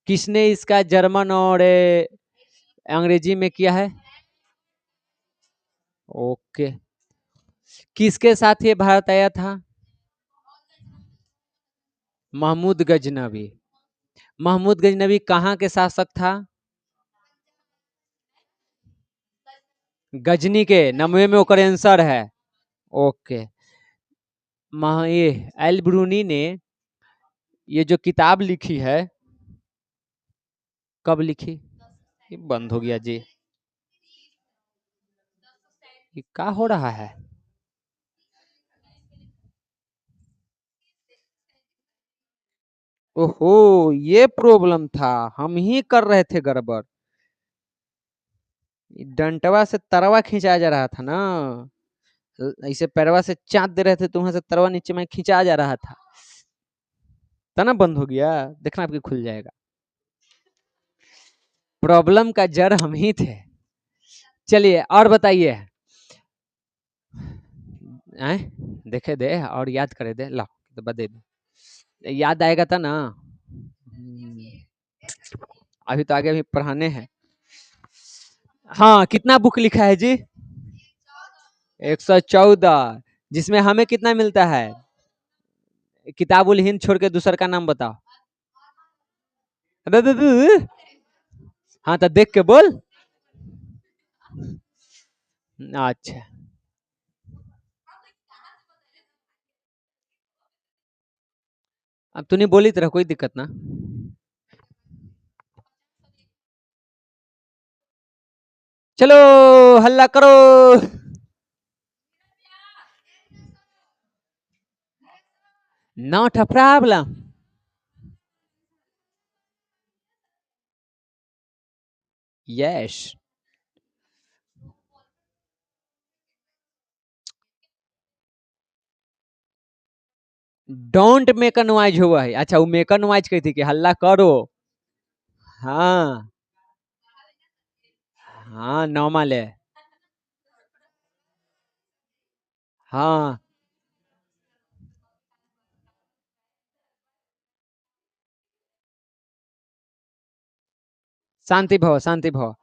किसने इसका जर्मन और अंग्रेजी में किया है? ओके। किसके साथ ये भारत आया था? महमूद गजनवी। महमूद गजनवी कहाँ के शासक था? गजनी के, 90 में ओकर आंसर है। ओके। ये अल-बिरूनी ने ये जो किताब लिखी है कब लिखी? ये बंद हो गया जी, ये क्या हो रहा है? ओहो, ये प्रॉब्लम था, हम ही कर रहे थे गड़बड़। डंटवा से तरवा खींचा जा रहा था ना, ऐसे पैरवा से चाँद दे रहे थे तो वहां से तरवा नीचे में खींचा जा रहा था, तना बंद हो गया। देखना आपके खुल जाएगा। प्रॉब्लम का जड़ हम ही थे। चलिए और बताइए। देखे दे और याद करे दे, ला तो बदे दे, याद आएगा था ना। अभी तो आगे भी पढ़ाने हैं। हाँ, कितना बुक लिखा है जी? 114, जिसमें हमें कितना मिलता है? किताबुल हिंद छोड़ के दूसर का नाम बताओ। हाँ तो देख के बोल। अच्छा, अब तूने बोली तरह कोई दिक्कत ना। चलो हल्ला करो। Not a problem. Yes. Don't make a noise हुआ है। अच्छा, वो मेक अ नॉइज कही थी कि हल्ला करो। हाँ हाँ, नॉर्मल है। हाँ, शांति भव, शांति भव।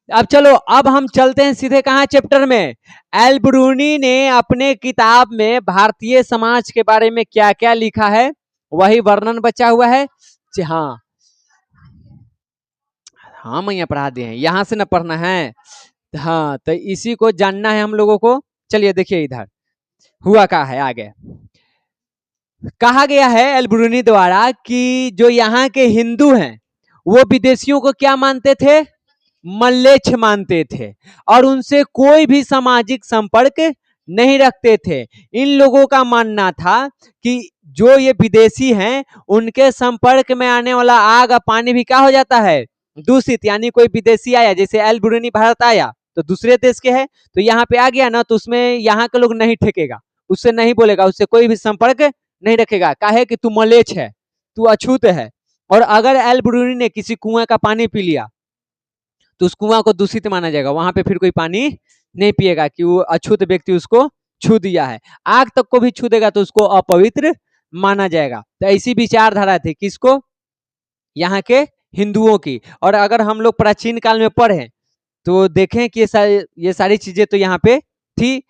अब चलो, अब हम चलते हैं सीधे कहाँ चैप्टर में। अल-बिरूनी ने अपने किताब में भारतीय समाज के बारे में क्या क्या लिखा है वही वर्णन बचा हुआ है। हाँ हाँ, मैया पढ़ा दिए हैं, यहाँ से ना पढ़ना है। हाँ, तो इसी को जानना है हम लोगों को। चलिए देखिए इधर हुआ क्या है आगे। कहा गया है अल-बिरूनी द्वारा कि जो यहाँ के हिंदू हैं वो विदेशियों को क्या मानते थे? मल्लेच्छ मानते थे और उनसे कोई भी सामाजिक संपर्क नहीं रखते थे। इन लोगों का मानना था कि जो ये विदेशी हैं उनके संपर्क में आने वाला आग और पानी भी क्या हो जाता है? दूषित। यानी कोई विदेशी आया, जैसे अल-बिरूनी भारत आया तो दूसरे देश के है, तो यहाँ पे आ गया ना, तो उसमें यहाँ के लोग नहीं ठेकेगा, उससे नहीं बोलेगा, उससे कोई भी संपर्क नहीं रखेगा। काहे कि तू मलेच्छ है, तू अछूत है। और अगर अल-बिरूनी ने किसी कुआं का पानी पी लिया तो उस कुआं को दूषित माना जाएगा, वहां पे फिर कोई पानी नहीं पिएगा कि वो अछूत व्यक्ति उसको छू दिया है। आग तक को भी छू देगा तो उसको अपवित्र माना जाएगा। तो ऐसी विचारधारा थी किसको? यहाँ के हिंदुओं की। और अगर हम लोग प्राचीन काल में पढ़े तो देखें कि ये सारी चीजें तो यहाँ पे थी,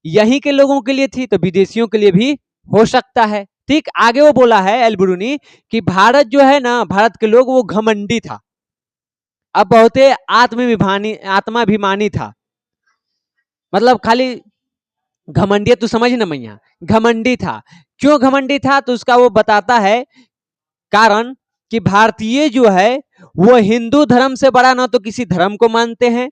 यहीं के लोगों के लिए थी, तो विदेशियों के लिए भी हो सकता है। ठीक, आगे वो बोला है अल-बिरूनी कि भारत जो है ना, भारत के लोग वो घमंडी था, अब बहुत आत्माभिमानी था। मतलब खाली घमंडी, तू समझ ना मैया, घमंडी था। क्यों घमंडी था? तो उसका वो बताता है कारण कि भारतीय जो है वो हिंदू धर्म से बड़ा ना तो किसी धर्म को मानते हैं,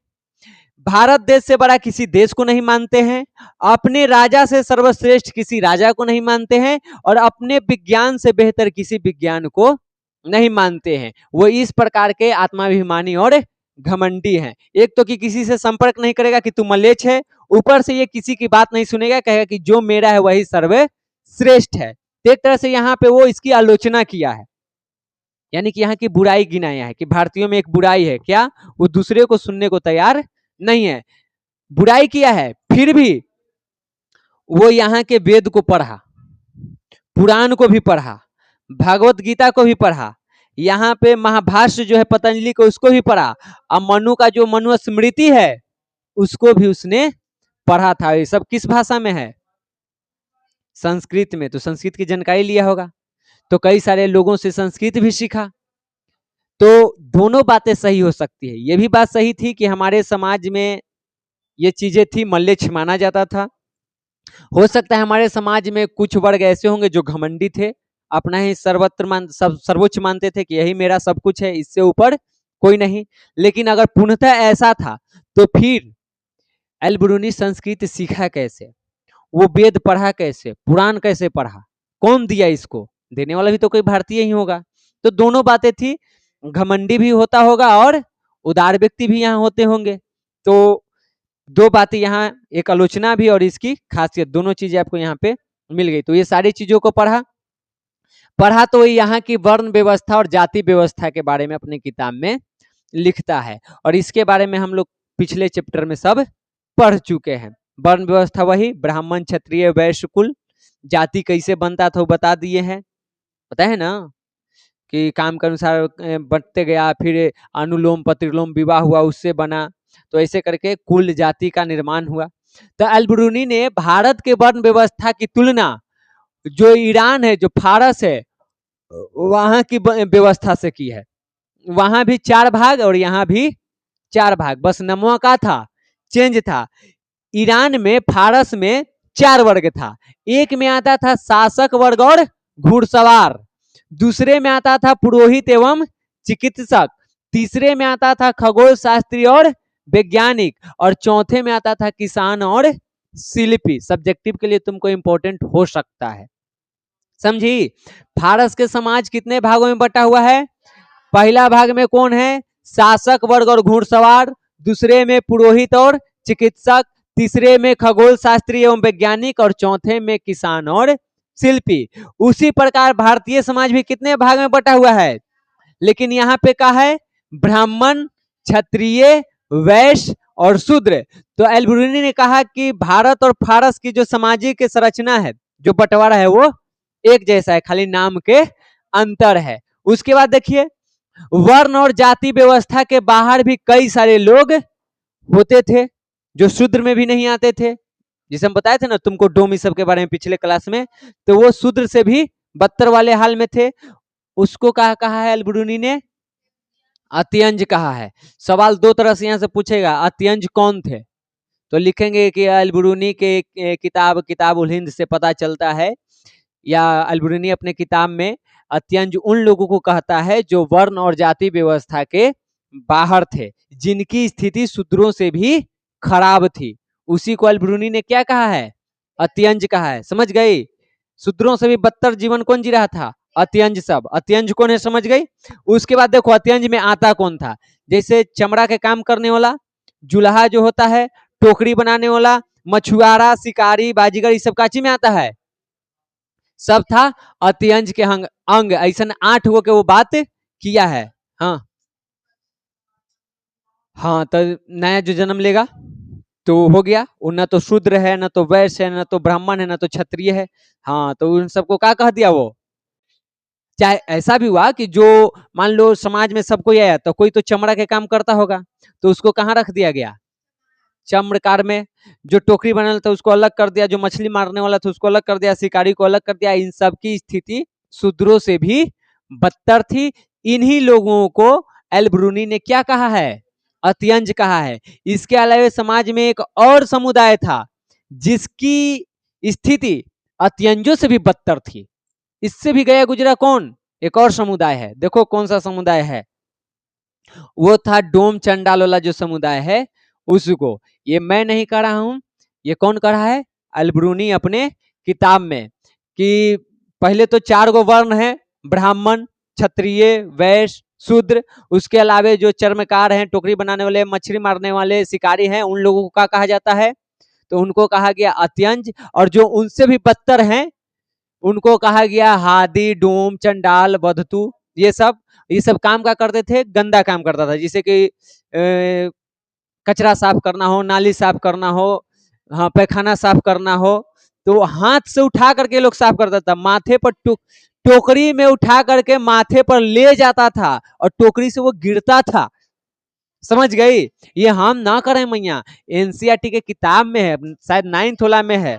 भारत देश से बड़ा किसी देश को नहीं मानते हैं, अपने राजा से सर्वश्रेष्ठ किसी राजा को नहीं मानते हैं, और अपने विज्ञान से बेहतर किसी विज्ञान को नहीं मानते हैं। वो इस प्रकार के आत्माभिमानी और घमंडी हैं। एक तो कि किसी से संपर्क नहीं करेगा कि तू मलेच्छ है, ऊपर से ये किसी की बात नहीं सुनेगा, कहेगा कि जो मेरा है वही सर्वश्रेष्ठ है। एक तरह से यहाँ पे वो इसकी आलोचना किया है, यानी कि यहाँ की बुराई गिनाया है कि भारतीयों में एक बुराई है, क्या? वो दूसरे को सुनने को तैयार नहीं है। बुराई किया है, फिर भी वो यहाँ के वेद को पढ़ा, पुराण को भी पढ़ा, भगवत गीता को भी पढ़ा, यहाँ पे महाभाष्य जो है पतंजलि को उसको भी पढ़ा, और मनु का जो मनुस्मृति है उसको भी उसने पढ़ा था। ये सब किस भाषा में है? संस्कृत में। तो संस्कृत की जानकारी लिया होगा, तो कई सारे लोगों से संस्कृत भी सीखा। तो दोनों बातें सही हो सकती है। ये भी बात सही थी कि हमारे समाज में ये चीजें थी, मल्लेच्छ माना जाता था। हो सकता है हमारे समाज में कुछ वर्ग ऐसे होंगे जो घमंडी थे, अपना ही सर्वोच्च मानते थे कि यही मेरा सब कुछ है, इससे ऊपर कोई नहीं। लेकिन अगर पूर्णतः ऐसा था तो फिर अल-बिरूनी संस्कृत सीखा कैसे, वो वेद पढ़ा कैसे, पुराण कैसे पढ़ा, कौन दिया इसको? देने वाला भी तो कोई भारतीय ही होगा। तो दोनों बातें थी, घमंडी भी होता होगा और उदार व्यक्ति भी यहाँ होते होंगे। तो दो बातें यहाँ, एक आलोचना भी और इसकी खासियत, दोनों चीजें आपको यहाँ पे मिल गई। तो ये सारी चीजों को पढ़ा तो यहाँ की वर्ण व्यवस्था और जाति व्यवस्था के बारे में अपनी किताब में लिखता है, और इसके बारे में हम लोग पिछले चैप्टर में सब पढ़ चुके हैं। वर्ण व्यवस्था वही ब्राह्मण क्षत्रिय वैश्य कुल, जाति कैसे बनता था वो बता दिए हैं, पता है ना कि काम के अनुसार बढ़ते गया, फिर अनुलोम प्रतिलोम विवाह हुआ, उससे बना, तो ऐसे करके कुल जाति का निर्माण हुआ। तो अल-बिरूनी ने भारत के वर्ण व्यवस्था की तुलना जो ईरान है, जो फारस है, वहां की व्यवस्था से की है। वहां भी 4 भाग और यहाँ भी 4 भाग, बस नमवा का था, चेंज था। ईरान में, फारस में 4 वर्ग था। एक में आता था शासक वर्ग और घुड़सवार, दूसरे में आता था पुरोहित एवं चिकित्सक, तीसरे में आता था खगोल शास्त्री और वैज्ञानिक, और चौथे में आता था किसान और शिल्पी। सब्जेक्टिव के लिए तुमको इंपॉर्टेंट हो सकता है, समझी? फारस के समाज कितने भागों में बटा हुआ है? पहला भाग में कौन है? शासक वर्ग और घुड़सवार, दूसरे में पुरोहित और चिकित्सक, तीसरे में खगोल शास्त्री एवं वैज्ञानिक, और चौथे में किसान और शिल्पी। उसी प्रकार भारतीय समाज भी कितने भाग में बटा हुआ है? लेकिन यहाँ पे क्या है? ब्राह्मण, क्षत्रिय, वैश्य और शूद्र। तो अल-बिरूनी ने कहा कि भारत और फारस की जो सामाजिक संरचना है, जो बंटवारा है, वो एक जैसा है, खाली नाम के अंतर है। उसके बाद देखिए, वर्ण और जाति व्यवस्था के बाहर भी कई सारे लोग होते थे जो शूद्र में भी नहीं आते थे, जिसे हम बताए थे ना तुमको डोमी सब के बारे में पिछले क्लास में, तो वो शूद्र से भी बदतर वाले हाल में थे। उसको कहा है अल-बिरूनी ने? अत्यंज कहा है। सवाल दो तरह से यहाँ से पूछेगा, अत्यंज कौन थे? तो लिखेंगे कि अल-बिरूनी के किताब उल हिंद से पता चलता है, या अल-बिरूनी अपने किताब में अत्यंज उन लोगों को कहता है जो वर्ण और जाति व्यवस्था के बाहर थे, जिनकी स्थिति शूद्रों से भी खराब थी। उसी को अल-बिरूनी ने क्या कहा है? अत्यंज कहा है। समझ गई? शूद्रों से भी बदतर जीवन कौन जी रहा था? अत्यंज सब। अत्यंज कौन है, समझ गई? उसके बाद देखो अत्यंज में आता कौन था? जैसे चमड़ा के काम करने वाला, जुलाहा जो होता है, टोकरी बनाने वाला, मछुआरा, शिकारी, बाजीगर, ये सब काची में आता है? सब था अत्यंज के अंग। ऐसा 8 गो के वो बात किया है। हाँ, तो नया जो जन्म लेगा तो हो गया, वो न तो शूद्र है, न तो वैश्य है, न तो ब्राह्मण है, न तो क्षत्रिय है। हाँ, तो उन सबको क्या कह दिया? वो चाहे ऐसा भी हुआ कि जो मान लो समाज में सबको आया, तो कोई तो चमड़ा के काम करता होगा, तो उसको कहाँ रख दिया गया? चमड़कार में। जो टोकरी बनाने था उसको अलग कर दिया, जो मछली मारने वाला था उसको अलग कर दिया, शिकारी को अलग कर दिया। इन सब की स्थिति शूद्रों से भी बदतर थी। इन्हीं लोगों को अल-बिरूनी ने क्या कहा है? अत्यंज कहा है। इसके अलावा समाज में एक और समुदाय था जिसकी स्थिति अत्यंजों से भी बदतर थी। इससे भी गया गुजरा कौन? एक और समुदाय है, देखो कौन सा समुदाय है, वो था डोम चंडाल वाला जो समुदाय है उसको। ये मैं नहीं कह रहा हूं, ये कौन कह रहा है, अलब्रूनी अपने किताब में, कि पहले तो 4 गो वर्ण है, ब्राह्मण, क्षत्रिय, वैश्य, शूद्र, उसके अलावे जो चर्मकार हैं, टोकरी बनाने वाले, मछली मारने वाले, शिकारी हैं, उन लोगों को क्या कहा जाता है, तो उनको कहा गया अत्यंज। और जो उनसे भी बदतर हैं उनको कहा गया हादी, डोम, चंडाल, बधतु। ये सब काम क्या करते थे, गंदा काम करता था, जैसे कि कचरा साफ करना हो, नाली साफ करना हो, हाँ पैखाना साफ करना हो, तो हाथ से उठा करके लोग साफ करता था, माथे पर टोकरी में उठा करके माथे पर ले जाता था और टोकरी से वो गिरता था। समझ गई, ये हम ना करें मैया, एनसीईआरटी के किताब में है, शायद 9th वाला में है।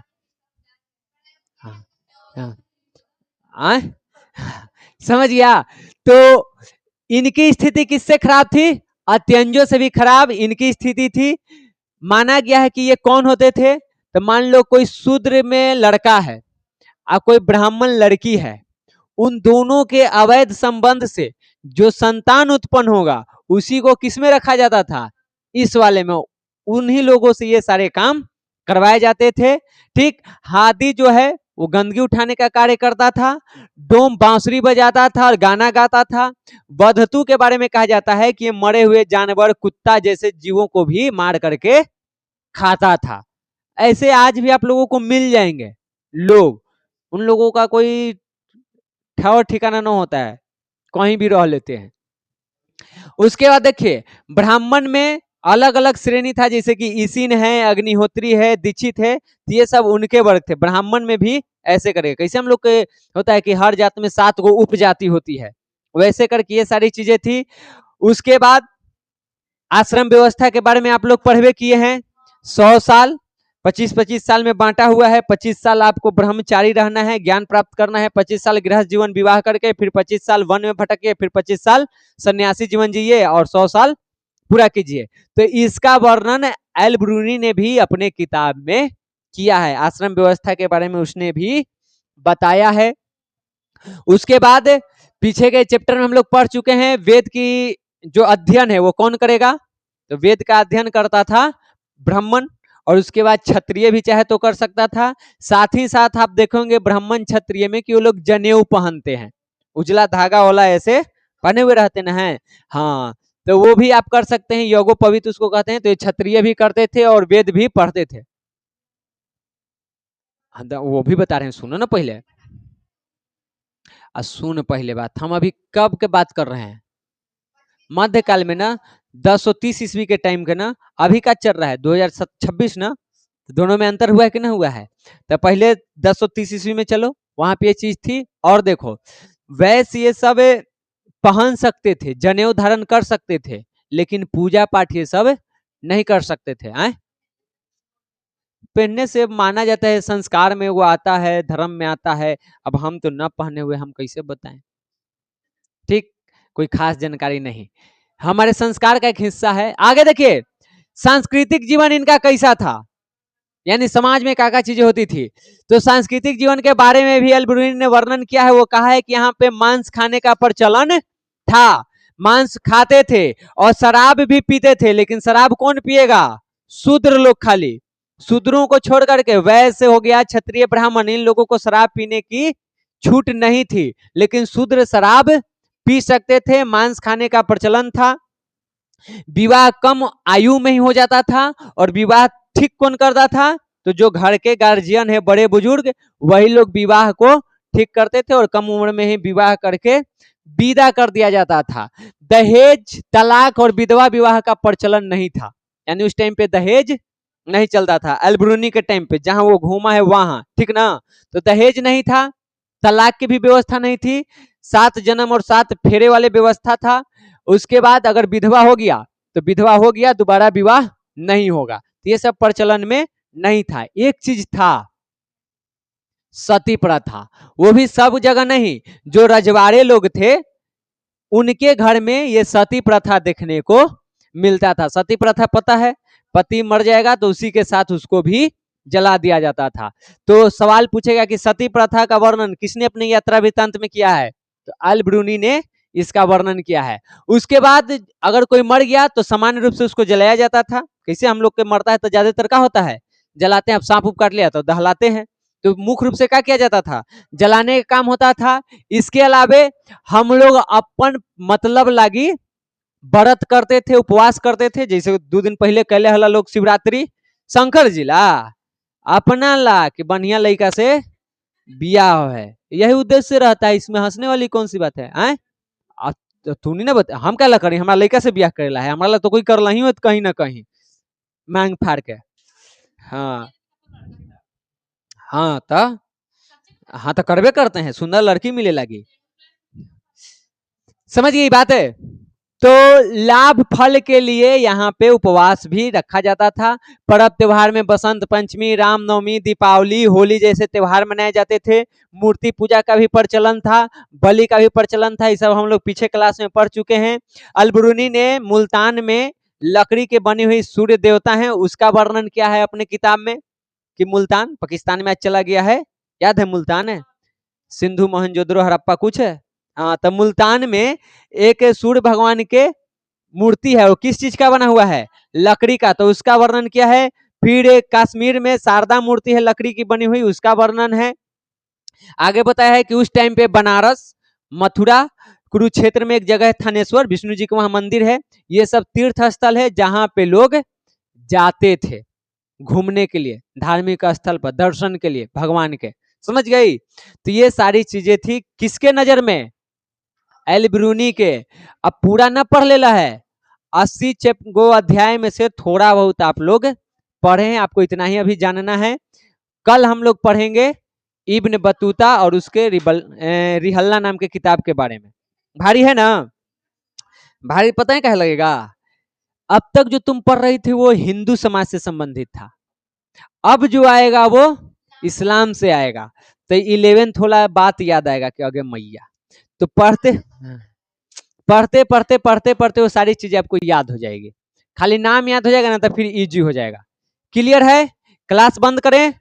हाँ, हाँ, समझ गया। तो इनकी स्थिति किससे खराब थी, अत्यंजों से भी खराब इनकी स्थिति थी। माना गया है कि ये कौन होते थे, तो मान लो कोई शूद्र में लड़का है और कोई ब्राह्मण लड़की है, उन दोनों के अवैध संबंध से जो संतान उत्पन्न होगा उसी को किसमें रखा जाता था, इस वाले में, उन्हीं लोगों से ये सारे काम करवाए जाते थे। ठीक, हादी जो है वो गंदगी उठाने का कार्य करता था, डोम बांसुरी बजाता था और गाना गाता था, बधतु के बारे में कहा जाता है कि ये मरे हुए जानवर, कुत्ता जैसे जीवों को भी मार करके खाता था। ऐसे आज भी आप लोगों को मिल जाएंगे लोग, उन लोगों का कोई ठौर ठिकाना नहीं होता है, कहीं भी रह लेते हैं। उसके बाद देखिए ब्राह्मण में अलग अलग श्रेणी था, जैसे कि ईशिन है, अग्निहोत्री है, दीक्षित है, तो ये सब उनके वर्ग थे। ब्राह्मण में भी ऐसे करके, कैसे हम लोग के होता है कि हर जात में 7 गो उपजाति होती है, वैसे करके ये सारी चीजें थी। उसके बाद आश्रम व्यवस्था के बारे में आप लोग पढ़वे किए हैं, 100 साल 25-25 साल में बांटा हुआ है। 25 साल आपको ब्रह्मचारी रहना है, ज्ञान प्राप्त करना है, 25 साल गृहस्थ जीवन विवाह करके, फिर 25 साल वन में भटके, फिर 25 साल सन्यासी जीवन जिए और 100 साल पूरा कीजिए। तो इसका वर्णन एल्ब्रूनी ने भी अपने किताब में किया है, आश्रम व्यवस्था के बारे में उसने भी बताया है। उसके बाद पीछे के चैप्टर में हम लोग पढ़ चुके हैं, वेद की जो अध्ययन है वो कौन करेगा, तो वेद का अध्ययन करता था ब्राह्मण, और उसके बाद क्षत्रिय भी चाहे तो कर सकता था। साथ ही साथ आप देखोगे ब्राह्मण क्षत्रिय में कि वो लोग जनेऊ पहनते हैं, उजला धागा वाला ऐसे पहने हुए रहते ना है, हाँ, तो वो भी आप कर सकते हैं, योगोपवीत उसको कहते हैं। तो ये क्षत्रिय भी करते थे और वेद भी पढ़ते थे, वो भी बता रहे हैं, सुनो ना पहले, सुन पहले बात, हम अभी कब के बात कर रहे हैं, मध्यकाल में ना 1030 ईस्वी के टाइम का ना, अभी का चल रहा है 2026 ना, दोनों में अंतर हुआ है कि ना हुआ है। तो पहले 1030 ईस्वी में चलो, वहां पे ये चीज थी। और देखो वैसे ये सब पहन सकते थे, जनेऊ धारण कर सकते थे, लेकिन पूजा पाठ ये सब नहीं कर सकते थे। पहनने से माना जाता है संस्कार में वो आता है, धर्म में आता है। अब हम तो न पहने हुए, हम कैसे बताएं, ठीक, कोई खास जानकारी नहीं, हमारे संस्कार का एक हिस्सा है। आगे देखिए सांस्कृतिक जीवन इनका कैसा था, यानी समाज में क्या क्या चीजें होती थी। तो सांस्कृतिक जीवन के बारे में भी एल्ब्रूनी ने वर्णन किया है। वो कहा है कि यहाँ पे मांस खाने का प्रचलन था, मांस खाते थे और शराब भी पीते थे, लेकिन शराब कौन पिएगा, शूद्र लोग, खाली शूद्रों को छोड़ करके, वैश्य हो गया, क्षत्रिय, ब्राह्मण, इन लोगों को शराब पीने की छूट नहीं थी, लेकिन शूद्र शराब पी सकते थे। मांस खाने का प्रचलन था, विवाह कम आयु में ही हो जाता था, और विवाह ठीक कौन करता था, तो जो घर के गार्जियन है, बड़े बुजुर्ग, वही लोग विवाह को ठीक करते थे और कम उम्र में ही विवाह करके विदा कर दिया जाता था। दहेज, तलाक और विधवा विवाह का प्रचलन नहीं था, यानी उस टाइम पे दहेज नहीं चलता था, एल्ब्रूनी के टाइम पे जहां वो घूमा है वहां, ठीक ना। तो दहेज नहीं था, तलाक की भी व्यवस्था नहीं थी, 7 जन्म और 7 फेरे वाले व्यवस्था था। उसके बाद अगर विधवा हो गया तो विधवा हो गया, दोबारा विवाह नहीं होगा, ये सब प्रचलन में नहीं था। एक चीज था, सती प्रथा, वो भी सब जगह नहीं, जो रजवाड़े लोग थे उनके घर में ये सती प्रथा देखने को मिलता था। सती प्रथा पता है, पति मर जाएगा तो उसी के साथ उसको भी जला दिया जाता था। तो सवाल पूछेगा कि सती प्रथा का वर्णन किसने अपने यात्रा वृत्तांत में किया है, तो अल ब्रूनी ने इसका वर्णन किया है। उसके बाद अगर कोई मर गया तो सामान्य रूप से उसको जलाया जाता था। कैसे हम लोग के मरता है तो ज्यादातर क्या होता है, जलाते हैं। अब सांप काट लिया तो दहलाते हैं। तो मुख्य रूप से क्या किया जाता था, जलाने का काम होता था। इसके अलावे हम लोग अपन मतलब लागी व्रत करते थे, उपवास करते थे। जैसे 2 दिन पहले कैले हला लोग शिवरात्रि शंकर जी ला, अपना ला कि बढ़िया लड़का से बियाह है, यही उद्देश्य रहता है। इसमें हंसने वाली कौन सी बात है? तू नहीं ना बता, हम क्या ला करी, हमारा लड़का से बियाह करेला है, हमारा ला तो कोई कर ला ही हो कहीं ना कहीं मांग फाड़ के। हाँ हाँ तो हाँ तो करबे करते हैं, सुंदर लड़की मिले लगी। समझ गई बात है। तो लाभ फल के लिए यहाँ पे उपवास भी रखा जाता था। पर्व त्योहार में बसंत पंचमी, रामनवमी, दीपावली, होली जैसे त्योहार मनाए जाते थे। मूर्ति पूजा का भी प्रचलन था, बलि का भी प्रचलन था। ये सब हम लोग पीछे क्लास में पढ़ चुके हैं। अल-ब्रूनी ने मुल्तान में लकड़ी के बनी हुई सूर्य देवता है, उसका वर्णन किया है अपने किताब में कि मुल्तान पाकिस्तान में आज चला गया है, याद है मुल्तान है, सिंधु मोहनजोदड़ो हड़प्पा कुछ है। हाँ तो मुल्तान में एक सूर्य भगवान के मूर्ति है, वो किस चीज का बना हुआ है, लकड़ी का, तो उसका वर्णन किया है। फिर एक कश्मीर में शारदा मूर्ति है लकड़ी की बनी हुई, उसका वर्णन है। आगे बताया है कि उस टाइम पे बनारस, मथुरा, कुरुक्षेत्र में एक जगह है थानेश्वर, विष्णु जी का वहां मंदिर है। ये सब तीर्थ स्थल है जहां पे लोग जाते थे घूमने के लिए, धार्मिक स्थल पर दर्शन के लिए भगवान के। समझ गई। तो ये सारी चीजें थी किसके नजर में, अल-ब्रूनी के। अब पूरा ना पढ़ लेला है, 80 गो अध्याय में से थोड़ा बहुत आप लोग पढ़े हैं, आपको इतना ही अभी जानना है। कल हम लोग पढ़ेंगे इब्न बतूता और उसके रिहल्ला नाम के किताब के बारे में। भारी है ना, भारी पता है क्या लगेगा। अब तक जो तुम पढ़ रही थी वो हिंदू समाज से संबंधित था, अब जो आएगा वो इस्लाम से आएगा। तो 11th वाला बात याद आएगा कि अगे मैया, तो पढ़ते पढ़ते पढ़ते पढ़ते पढ़ते वो सारी चीजें आपको याद हो जाएगी। खाली नाम याद हो जाएगा ना तो फिर इजी हो जाएगा। क्लियर है। क्लास बंद करें।